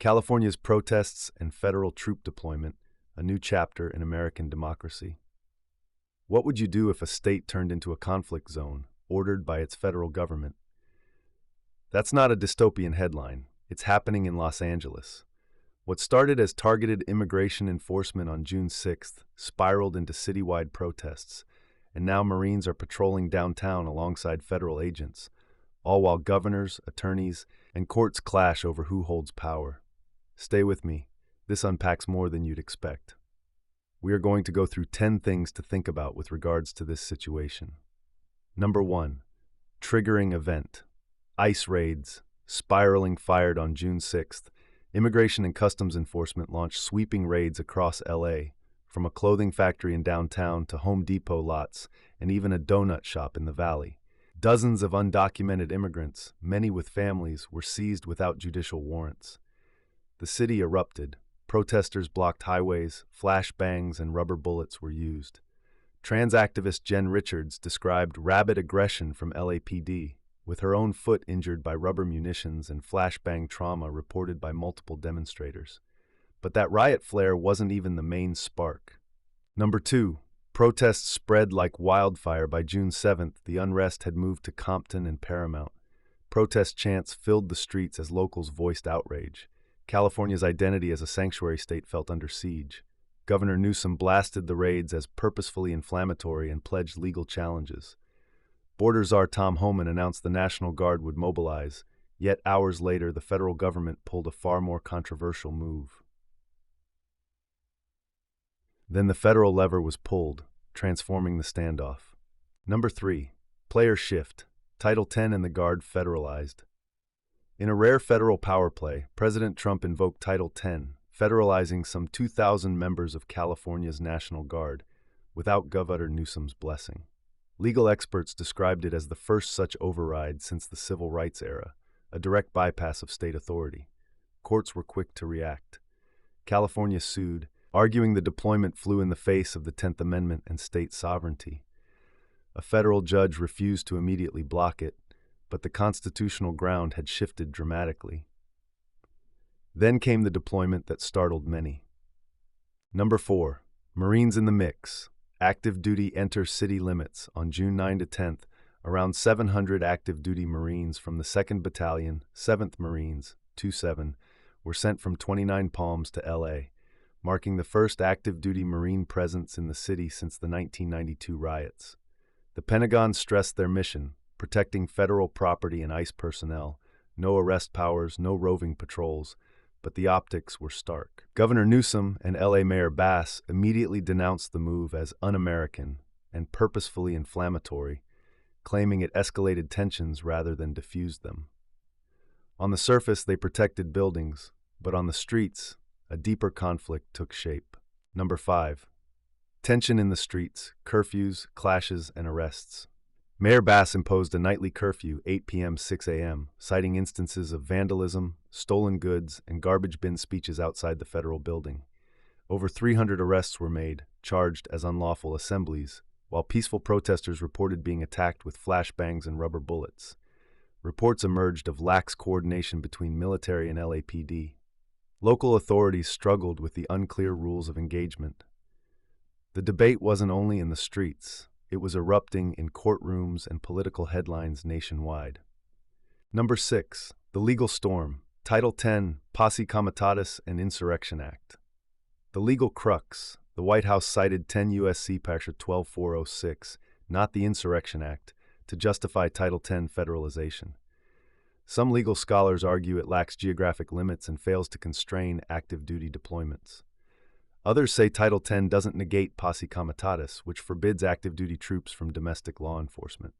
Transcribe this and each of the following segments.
California's protests and federal troop deployment, a new chapter in American democracy. What would you do if a state turned into a conflict zone, ordered by its federal government? That's not a dystopian headline. It's happening in Los Angeles. What started as targeted immigration enforcement on June 6th spiraled into citywide protests, and now Marines are patrolling downtown alongside federal agents, all while governors, attorneys, and courts clash over who holds power. Stay with me. This unpacks more than you'd expect. We are going to go through 10 things to think about with regards to this situation. Number 1. Triggering event. ICE raids. Spiraling fired on June 6th. Immigration and Customs Enforcement launched sweeping raids across LA, from a clothing factory in downtown to Home Depot lots and even a donut shop in the valley. Dozens of undocumented immigrants, many with families, were seized without judicial warrants. The city erupted. Protesters blocked highways, flashbangs, and rubber bullets were used. Trans activist Jen Richards described rabid aggression from LAPD, with her own foot injured by rubber munitions and flashbang trauma reported by multiple demonstrators. But that riot flare wasn't even the main spark. Number 2. Protests spread like wildfire. By June 7th, the unrest had moved to Compton and Paramount. Protest chants filled the streets as locals voiced outrage. California's identity as a sanctuary state felt under siege. Governor Newsom blasted the raids as purposefully inflammatory and pledged legal challenges. Border Czar Tom Homan announced the National Guard would mobilize, yet hours later the federal government pulled a far more controversial move. Then the federal lever was pulled, transforming the standoff. Number 3. Player shift. Title 10 and the Guard federalized. In a rare federal power play, President Trump invoked Title 10, federalizing some 2,000 members of California's National Guard, without Governor Newsom's blessing. Legal experts described it as the first such override since the civil rights era, a direct bypass of state authority. Courts were quick to react. California sued, arguing the deployment flew in the face of the 10th Amendment and state sovereignty. A federal judge refused to immediately block it, but the constitutional ground had shifted dramatically. Then came the deployment that startled many. Number 4. Marines in the mix. Active duty enters city limits. On June 9 to 10th, around 700 active duty Marines from the 2nd Battalion, 7th Marines, 27, were sent from 29 Palms to LA, marking the first active duty Marine presence in the city since the 1992 riots. The Pentagon stressed their mission, protecting federal property and ICE personnel, no arrest powers, no roving patrols, but the optics were stark. Governor Newsom and LA Mayor Bass immediately denounced the move as un-American and purposefully inflammatory, claiming it escalated tensions rather than diffused them. On the surface, they protected buildings, but on the streets, a deeper conflict took shape. Number 5. Tension in the streets, curfews, clashes, and arrests. Mayor Bass imposed a nightly curfew, 8 p.m. 6 a.m., citing instances of vandalism, stolen goods, and garbage bin speeches outside the federal building. Over 300 arrests were made, charged as unlawful assemblies, while peaceful protesters reported being attacked with flashbangs and rubber bullets. Reports emerged of lax coordination between military and LAPD. Local authorities struggled with the unclear rules of engagement. The debate wasn't only in the streets. It was erupting in courtrooms and political headlines nationwide. Number 6. The Legal Storm. Title 10, Posse Comitatus and Insurrection Act. The legal crux. The White House cited 10 U.S.C. Section 12406, not the Insurrection Act, to justify Title 10 federalization. Some legal scholars argue it lacks geographic limits and fails to constrain active duty deployments. Others say Title 10 doesn't negate Posse Comitatus, which forbids active duty troops from domestic law enforcement.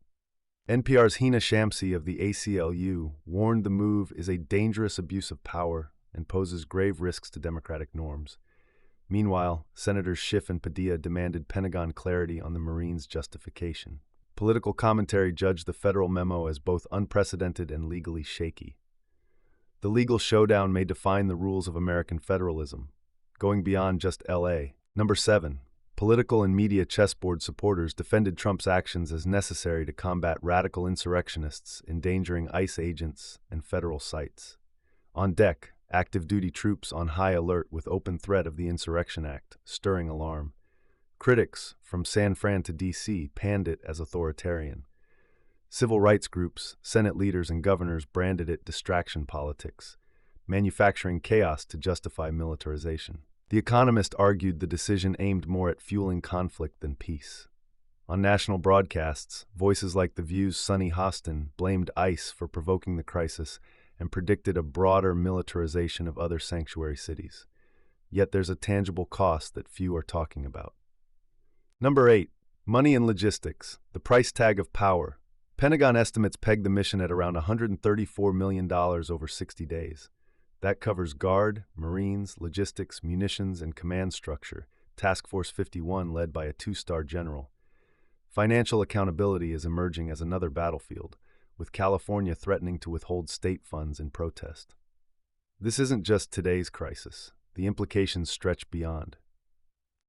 NPR's Hina Shamsi of the ACLU warned the move is a dangerous abuse of power and poses grave risks to democratic norms. Meanwhile, Senators Schiff and Padilla demanded Pentagon clarity on the Marines' justification. Political commentary judged the federal memo as both unprecedented and legally shaky. The legal showdown may define the rules of American federalism, going beyond just LA. Number 7. Political and media chessboard supporters defended Trump's actions as necessary to combat radical insurrectionists endangering ICE agents and federal sites. On deck, Active duty troops on high alert with open threat of the Insurrection Act, stirring alarm. Critics, from San Fran to D.C., panned it as authoritarian. Civil rights groups, Senate leaders, and governors branded it distraction politics, manufacturing chaos to justify militarization. The Economist argued the decision aimed more at fueling conflict than peace. On national broadcasts, voices like The View's Sunny Hostin blamed ICE for provoking the crisis and predicted a broader militarization of other sanctuary cities. Yet there's a tangible cost that few are talking about. Number 8. Money and logistics, the price tag of power. Pentagon estimates peg the mission at around $134 million over 60 days. That covers Guard, Marines, logistics, munitions, and command structure, Task Force 51 led by a 2-star general. Financial accountability is emerging as another battlefield, with California threatening to withhold state funds in protest. This isn't just today's crisis. The implications stretch beyond.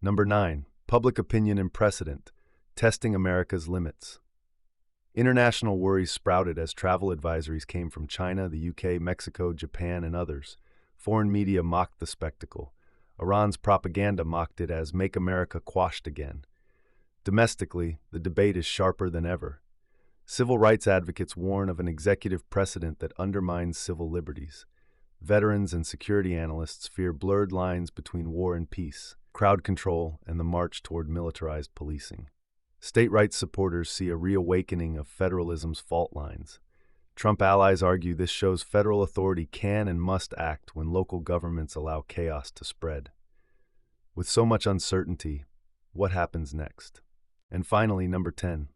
Number 9. Public opinion and precedent, testing America's limits. International worries sprouted as travel advisories came from China, the UK, Mexico, Japan, and others. Foreign media mocked the spectacle. Iran's propaganda mocked it as "Make America Quashed Again." Domestically, the debate is sharper than ever. Civil rights advocates warn of an executive precedent that undermines civil liberties. Veterans and security analysts fear blurred lines between war and peace, crowd control, and the march toward militarized policing. State rights supporters see a reawakening of federalism's fault lines. Trump allies argue this shows federal authority can and must act when local governments allow chaos to spread. With so much uncertainty, what happens next? And finally, number 10.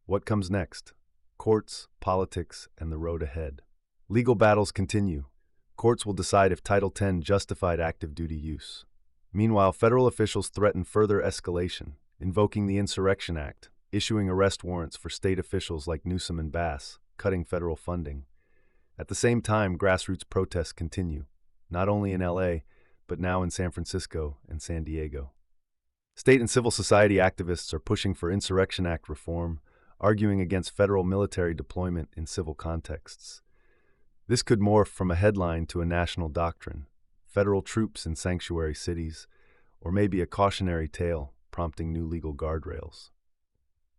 What comes next? Courts, politics, and the road ahead. Legal battles continue. Courts will decide if Title X justified active duty use. Meanwhile, federal officials threaten further escalation, invoking the Insurrection Act, issuing arrest warrants for state officials like Newsom and Bass, cutting federal funding. At the same time, grassroots protests continue, not only in LA, but now in San Francisco and San Diego. State and civil society activists are pushing for Insurrection Act reform, arguing against federal military deployment in civil contexts. This could morph from a headline to a national doctrine, federal troops in sanctuary cities, or maybe a cautionary tale prompting new legal guardrails.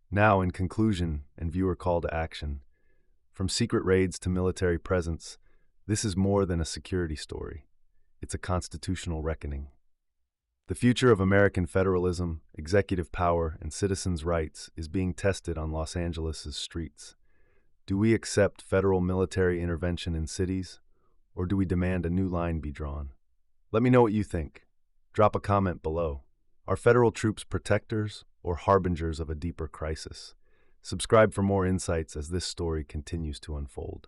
Now, in conclusion and viewer call to action, from secret raids to military presence, this is more than a security story. It's a constitutional reckoning. The future of American federalism, executive power, and citizens' rights is being tested on Los Angeles' streets. Do we accept federal military intervention in cities, or do we demand a new line be drawn? Let me know what you think. Drop a comment below. Are federal troops protectors or harbingers of a deeper crisis? Subscribe for more insights as this story continues to unfold.